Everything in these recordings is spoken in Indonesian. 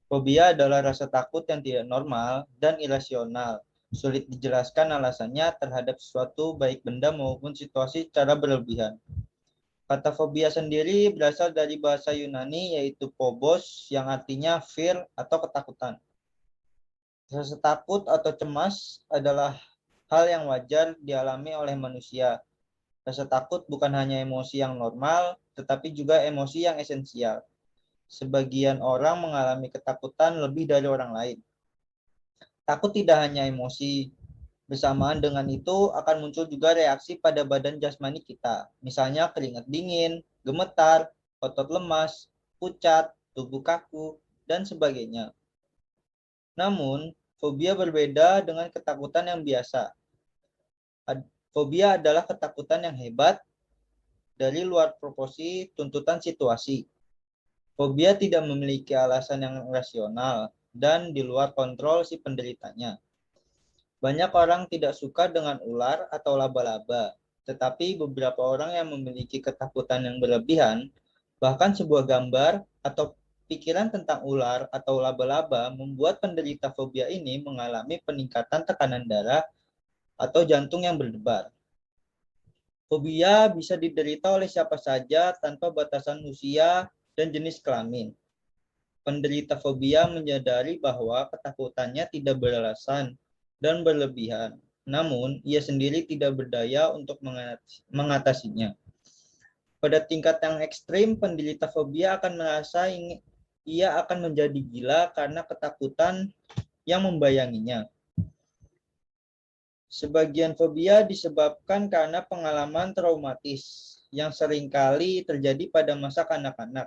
Fobia adalah rasa takut yang tidak normal dan irasional. Sulit dijelaskan alasannya terhadap sesuatu baik benda maupun situasi secara berlebihan. Kata fobia sendiri berasal dari bahasa Yunani yaitu phobos yang artinya fear atau ketakutan. Rasa takut atau cemas adalah hal yang wajar dialami oleh manusia. Rasa takut bukan hanya emosi yang normal, tetapi juga emosi yang esensial. Sebagian orang mengalami ketakutan lebih dari orang lain. Takut tidak hanya emosi, bersamaan dengan itu akan muncul juga reaksi pada badan jasmani kita. Misalnya keringat dingin, gemetar, otot lemas, pucat, tubuh kaku, dan sebagainya. Namun, fobia berbeda dengan ketakutan yang biasa. Fobia adalah ketakutan yang hebat dari luar proporsi tuntutan situasi. Fobia tidak memiliki alasan yang rasional dan di luar kontrol si penderitanya. Banyak orang tidak suka dengan ular atau laba-laba, tetapi beberapa orang yang memiliki ketakutan yang berlebihan, bahkan sebuah gambar atau pikiran tentang ular atau laba-laba membuat penderita fobia ini mengalami peningkatan tekanan darah atau jantung yang berdebar. Fobia bisa diderita oleh siapa saja tanpa batasan usia dan jenis kelamin. Penderita fobia menyadari bahwa ketakutannya tidak beralasan dan berlebihan. Namun, ia sendiri tidak berdaya untuk mengatasinya. Pada tingkat yang ekstrim, penderita fobia akan merasa ia akan menjadi gila karena ketakutan yang membayanginya. Sebagian fobia disebabkan karena pengalaman traumatis yang seringkali terjadi pada masa kanak-kanak.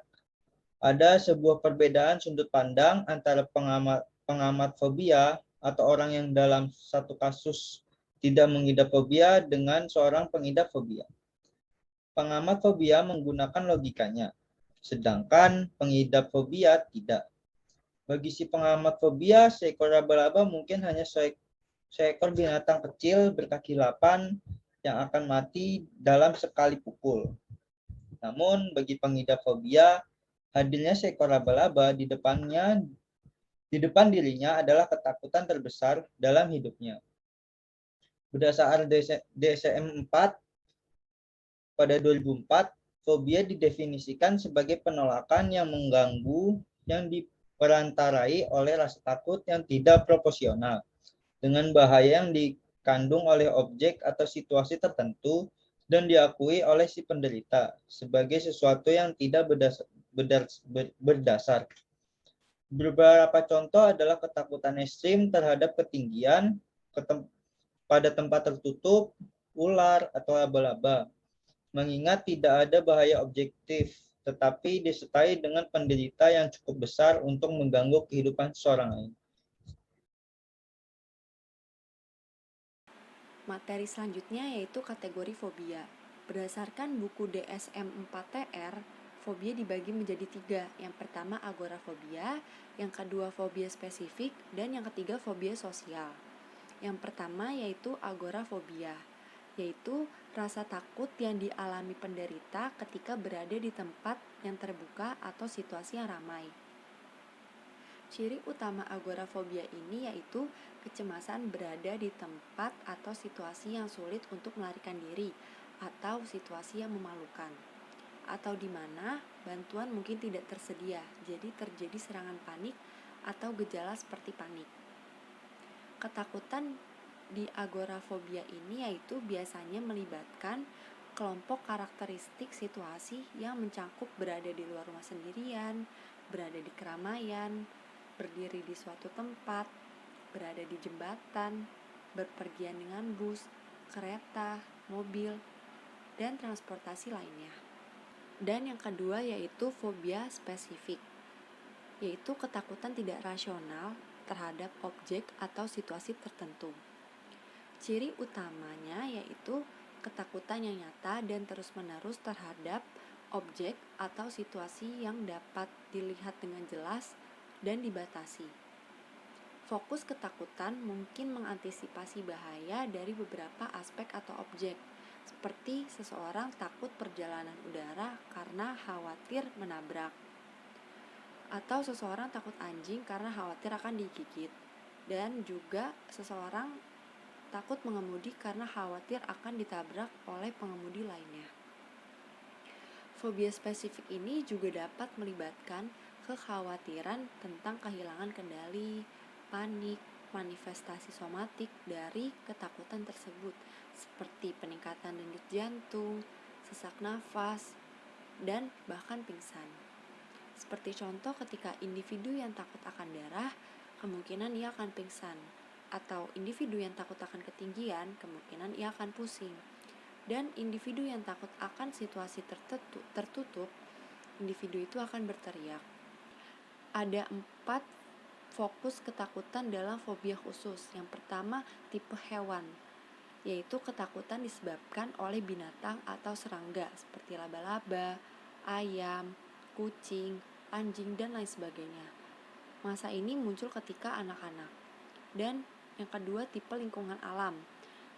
Ada sebuah perbedaan sudut pandang antara pengamat fobia atau orang yang dalam satu kasus tidak mengidap fobia dengan seorang pengidap fobia. Pengamat fobia menggunakan logikanya, sedangkan pengidap fobia tidak. Bagi si pengamat fobia, seekor laba-laba mungkin hanya seekor binatang kecil berkaki 8 yang akan mati dalam sekali pukul. Namun bagi pengidap fobia, hadirnya seekor laba-laba di depan dirinya adalah ketakutan terbesar dalam hidupnya. Berdasarkan DSM-4 pada 2004, fobia didefinisikan sebagai penolakan yang mengganggu yang diperantarai oleh rasa takut yang tidak proporsional dengan bahaya yang dikandung oleh objek atau situasi tertentu dan diakui oleh si penderita sebagai sesuatu yang tidak berdasar. Beberapa contoh adalah ketakutan ekstrim terhadap ketinggian, pada tempat tertutup, ular, atau laba-laba. Mengingat tidak ada bahaya objektif, tetapi disertai dengan penderita yang cukup besar untuk mengganggu kehidupan seseorang lain. Materi selanjutnya yaitu kategori fobia. Berdasarkan buku DSM-4-TR, fobia dibagi menjadi 3. Yang pertama agorafobia, yang kedua fobia spesifik, dan yang ketiga fobia sosial. Yang pertama yaitu agorafobia, yaitu rasa takut yang dialami penderita ketika berada di tempat yang terbuka atau situasi yang ramai. Ciri utama agorafobia ini yaitu kecemasan berada di tempat atau situasi yang sulit untuk melarikan diri atau situasi yang memalukan, atau di mana bantuan mungkin tidak tersedia, jadi terjadi serangan panik atau gejala seperti panik. Ketakutan di agorafobia ini yaitu biasanya melibatkan kelompok karakteristik situasi yang mencakup berada di luar rumah sendirian, berada di keramaian, berdiri di suatu tempat, berada di jembatan, berpergian dengan bus, kereta, mobil, dan transportasi lainnya. Dan yang kedua yaitu fobia spesifik, yaitu ketakutan tidak rasional terhadap objek atau situasi tertentu. Ciri utamanya yaitu ketakutan yang nyata dan terus-menerus terhadap objek atau situasi yang dapat dilihat dengan jelas dan dibatasi. Fokus ketakutan mungkin mengantisipasi bahaya dari beberapa aspek atau objek, seperti seseorang takut perjalanan udara karena khawatir menabrak, Atau seseorang takut anjing karena khawatir akan digigit. Dan juga seseorang takut mengemudi karena khawatir akan ditabrak oleh pengemudi lainnya. Fobia spesifik ini juga dapat melibatkan kekhawatiran tentang kehilangan kendali, panik, manifestasi somatik dari ketakutan tersebut, seperti peningkatan denyut jantung, sesak nafas, dan bahkan pingsan. Seperti contoh ketika individu yang takut akan darah, kemungkinan ia akan pingsan. Atau individu yang takut akan ketinggian, kemungkinan ia akan pusing. Dan individu yang takut akan situasi tertutup, individu itu akan berteriak. Ada 4 fokus ketakutan dalam fobia khusus. Yang pertama, tipe hewan, yaitu ketakutan disebabkan oleh binatang atau serangga seperti laba-laba, ayam, kucing, anjing, dan lain sebagainya. Masa ini muncul ketika anak-anak. Dan yang kedua, tipe lingkungan alam,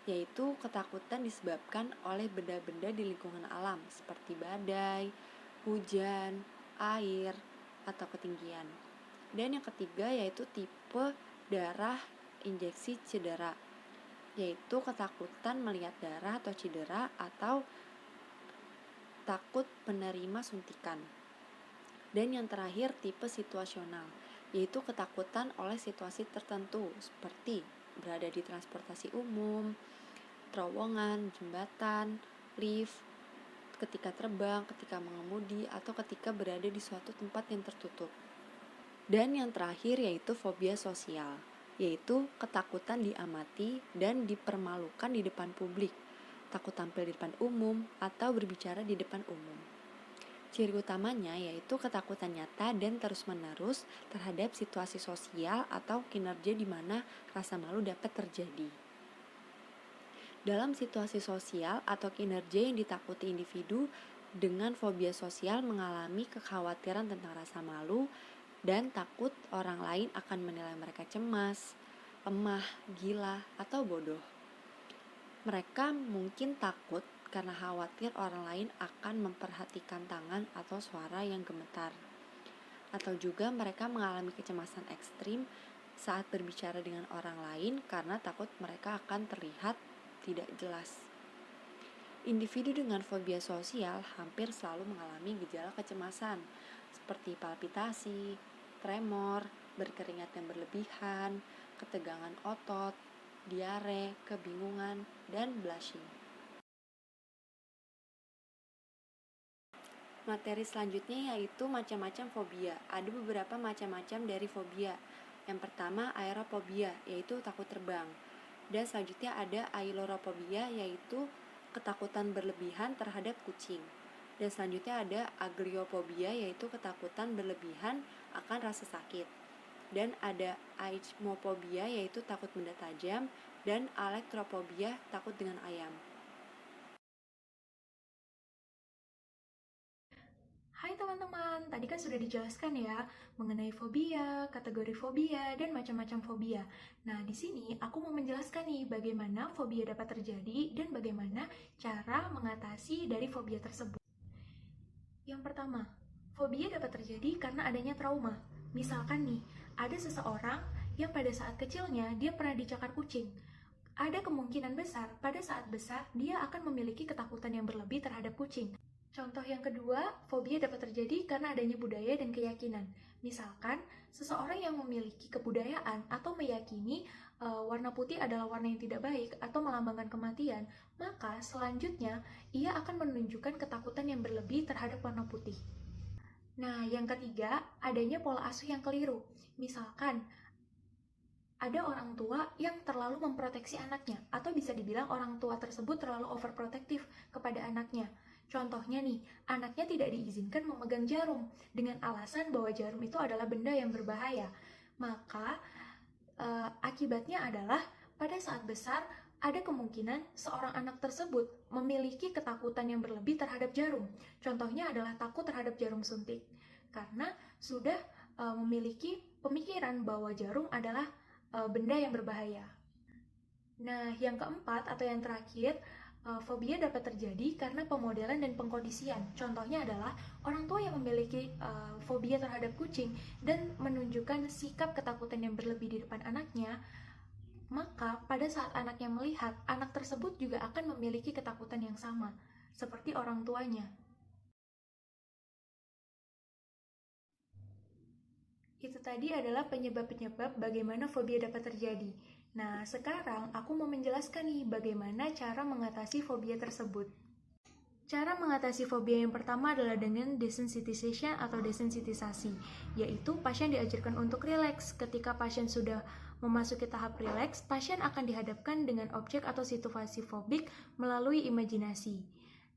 yaitu ketakutan disebabkan oleh benda-benda di lingkungan alam seperti badai, hujan, air, atau ketinggian. Dan yang ketiga yaitu tipe darah injeksi cedera, yaitu ketakutan melihat darah atau cedera atau takut penerima suntikan. Dan yang terakhir tipe situasional, yaitu ketakutan oleh situasi tertentu seperti berada di transportasi umum, terowongan, jembatan, lift, ketika terbang, ketika mengemudi, atau ketika berada di suatu tempat yang tertutup. Dan yang terakhir yaitu fobia sosial, yaitu ketakutan diamati dan dipermalukan di depan publik, takut tampil di depan umum atau berbicara di depan umum. Ciri utamanya yaitu ketakutan nyata dan terus-menerus terhadap situasi sosial atau kinerja di mana rasa malu dapat terjadi. Dalam situasi sosial atau kinerja yang ditakuti individu dengan fobia sosial mengalami kekhawatiran tentang rasa malu dan takut orang lain akan menilai mereka cemas, lemah, gila, atau bodoh. Mereka mungkin takut karena khawatir orang lain akan memperhatikan tangan atau suara yang gemetar. Atau juga mereka mengalami kecemasan ekstrim saat berbicara dengan orang lain karena takut mereka akan terlihat tidak jelas. Individu dengan fobia sosial hampir selalu mengalami gejala kecemasan seperti palpitasi, tremor, berkeringat yang berlebihan, ketegangan otot, diare, kebingungan, dan blushing. Materi selanjutnya yaitu macam-macam fobia. Ada beberapa macam-macam dari fobia. Yang pertama aerophobia, yaitu takut terbang. Dan selanjutnya ada ailurophobia, yaitu ketakutan berlebihan terhadap kucing. Dan selanjutnya ada agliophobia, yaitu ketakutan berlebihan akan rasa sakit. Dan ada aechmophobia, yaitu takut benda tajam. Dan alektrophobia, takut dengan ayam. Hai teman-teman, tadi kan sudah dijelaskan ya mengenai fobia, kategori fobia, dan macam-macam fobia. Nah, di sini aku mau menjelaskan nih bagaimana fobia dapat terjadi dan bagaimana cara mengatasi dari fobia tersebut. Yang pertama, fobia dapat terjadi karena adanya trauma. Misalkan nih, ada seseorang yang pada saat kecilnya dia pernah dicakar kucing. Ada kemungkinan besar pada saat besar dia akan memiliki ketakutan yang berlebih terhadap kucing. Contoh yang kedua, fobia dapat terjadi karena adanya budaya dan keyakinan. Misalkan, seseorang yang memiliki kebudayaan atau meyakini warna putih adalah warna yang tidak baik atau melambangkan kematian, maka selanjutnya ia akan menunjukkan ketakutan yang berlebih terhadap warna putih. Nah, yang ketiga, adanya pola asuh yang keliru. Misalkan, ada orang tua yang terlalu memproteksi anaknya, atau bisa dibilang orang tua tersebut terlalu overprotective kepada anaknya. Contohnya nih, anaknya tidak diizinkan memegang jarum dengan alasan bahwa jarum itu adalah benda yang berbahaya. Maka akibatnya adalah pada saat besar ada kemungkinan seorang anak tersebut memiliki ketakutan yang berlebih terhadap jarum. Contohnya adalah takut terhadap jarum suntik karena sudah memiliki pemikiran bahwa jarum adalah benda yang berbahaya. Nah, yang keempat atau yang terakhir, Fobia dapat terjadi karena pemodelan dan pengkondisian. Contohnya adalah orang tua yang memiliki fobia terhadap kucing dan menunjukkan sikap ketakutan yang berlebih di depan anaknya, maka pada saat anaknya melihat, anak tersebut juga akan memiliki ketakutan yang sama, seperti orang tuanya. Itu tadi adalah penyebab-penyebab bagaimana fobia dapat terjadi. Nah, sekarang aku mau menjelaskan nih bagaimana cara mengatasi fobia tersebut. Cara mengatasi fobia yang pertama adalah dengan desensitization atau desensitisasi, yaitu pasien diajarkan untuk rileks. Ketika pasien sudah memasuki tahap rileks, pasien akan dihadapkan dengan objek atau situasi fobik melalui imajinasi.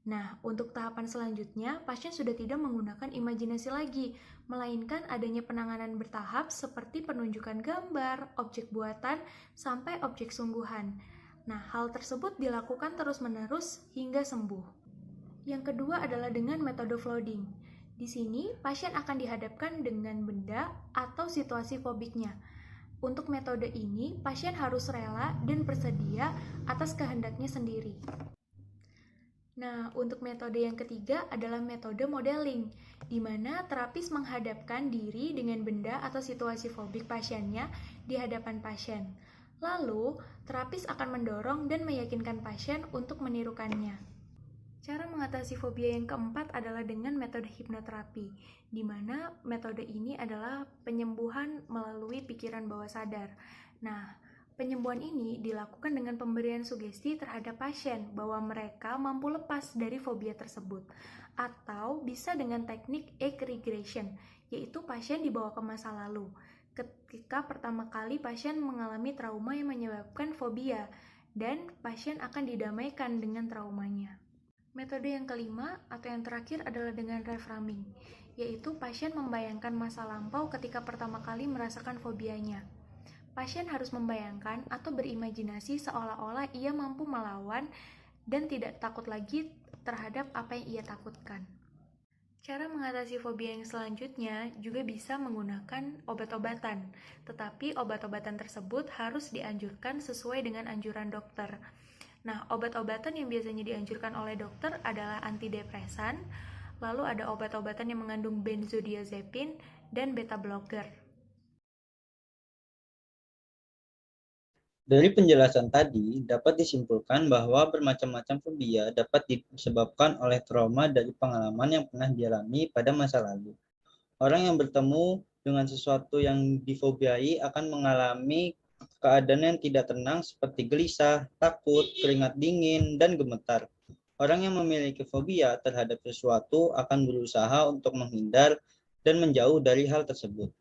Nah, untuk tahapan selanjutnya, pasien sudah tidak menggunakan imajinasi lagi, melainkan adanya penanganan bertahap seperti penunjukan gambar, objek buatan, sampai objek sungguhan. Nah, hal tersebut dilakukan terus-menerus hingga sembuh. Yang kedua adalah dengan metode flooding. Di sini, pasien akan dihadapkan dengan benda atau situasi fobiknya. Untuk metode ini, pasien harus rela dan bersedia atas kehendaknya sendiri. Nah, untuk metode yang ketiga adalah metode modeling, di mana terapis menghadapkan diri dengan benda atau situasi fobik pasiennya di hadapan pasien. Lalu, terapis akan mendorong dan meyakinkan pasien untuk menirukannya. Cara mengatasi fobia yang keempat adalah dengan metode hipnoterapi, di mana metode ini adalah penyembuhan melalui pikiran bawah sadar. Nah, penyembuhan ini dilakukan dengan pemberian sugesti terhadap pasien bahwa mereka mampu lepas dari fobia tersebut, atau bisa dengan teknik egg regression, yaitu pasien dibawa ke masa lalu. Ketika pertama kali pasien mengalami trauma yang menyebabkan fobia, dan pasien akan didamaikan dengan traumanya. Metode yang kelima atau yang terakhir adalah dengan reframing, yaitu pasien membayangkan masa lampau ketika pertama kali merasakan fobianya. Pasien harus membayangkan atau berimajinasi seolah-olah ia mampu melawan dan tidak takut lagi terhadap apa yang ia takutkan. Cara mengatasi fobia yang selanjutnya juga bisa menggunakan obat-obatan, tetapi obat-obatan tersebut harus dianjurkan sesuai dengan anjuran dokter. Nah, obat-obatan yang biasanya dianjurkan oleh dokter adalah antidepresan, lalu ada obat-obatan yang mengandung benzodiazepin dan beta blocker. Dari penjelasan tadi, dapat disimpulkan bahwa bermacam-macam fobia dapat disebabkan oleh trauma dari pengalaman yang pernah dialami pada masa lalu. Orang yang bertemu dengan sesuatu yang difobiai akan mengalami keadaan yang tidak tenang seperti gelisah, takut, keringat dingin, dan gemetar. Orang yang memiliki fobia terhadap sesuatu akan berusaha untuk menghindar dan menjauh dari hal tersebut.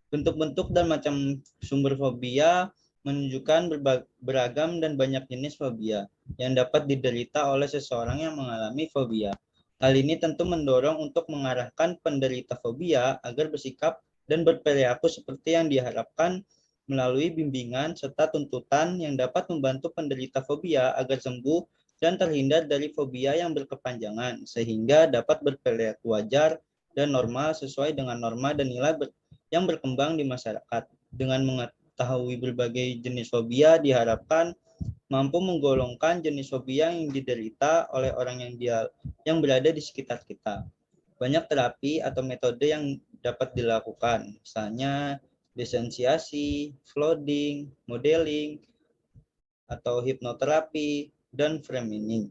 Bentuk-bentuk dan macam sumber fobia menunjukkan beragam dan banyak jenis fobia yang dapat diderita oleh seseorang yang mengalami fobia. Hal ini tentu mendorong untuk mengarahkan penderita fobia agar bersikap dan berperilaku seperti yang diharapkan melalui bimbingan serta tuntutan yang dapat membantu penderita fobia agar sembuh dan terhindar dari fobia yang berkepanjangan, sehingga dapat berperilaku wajar dan normal sesuai dengan norma dan nilai yang berkembang di masyarakat. Dengan mengetahui berbagai jenis fobia, diharapkan mampu menggolongkan jenis fobia yang diderita oleh orang yang berada di sekitar kita. Banyak terapi atau metode yang dapat dilakukan, misalnya desensiasi, flooding, modeling, atau hipnoterapi, dan framing.